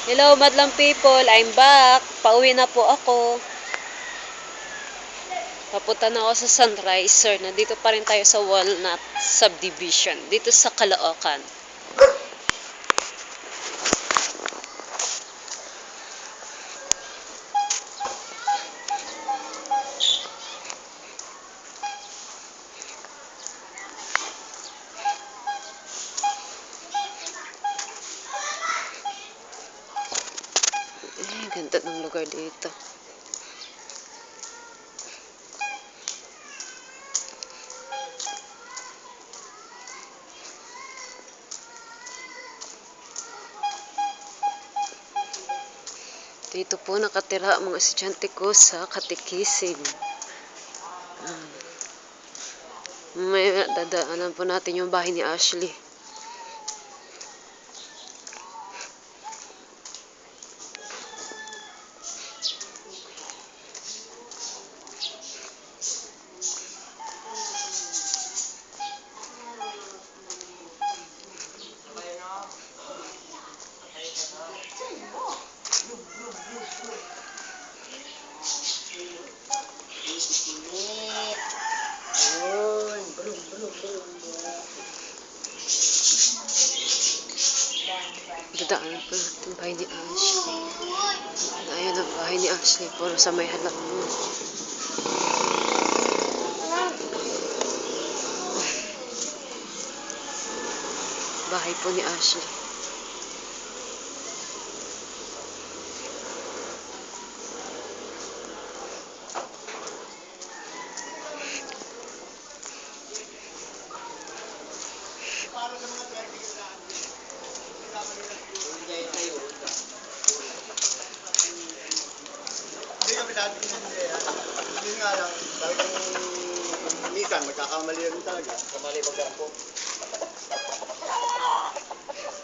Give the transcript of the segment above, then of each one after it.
Hello, madlang people. I'm back. Pauwi na po ako. Papunta na ako sa Sunriser. Nandito pa rin tayo sa Walnut Subdivision. Dito sa Caloocan. Ganda ng lugar dito. Dito po nakatira ang mga estudyante ko sa Katikisin. May dadaanan po natin yung bahay ni Ashley. Dadaanan po natin yung bahay ni Ashley. Ayan ang bahay ni Ashley. Puro sa may halap mo. Bahay po ni Ashley. Hindi kami dati yun nga lang, talagang minsan magkakamali rin talaga. Kamali pagkapo.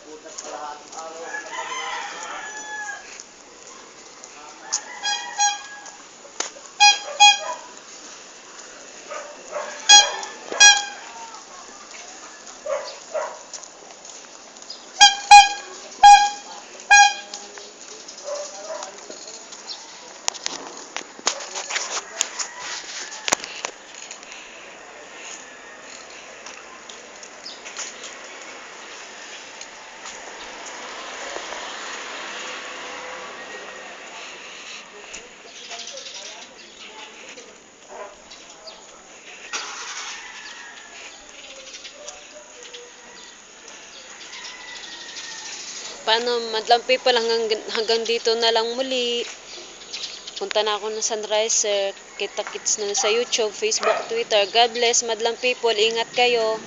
Putas pa lahat ng araw. Paano, madlang people, hanggang dito na lang muli. Punta na ako ng Sunriser. Kita-kits na sa YouTube, Facebook, Twitter. God bless, madlang people. Ingat kayo.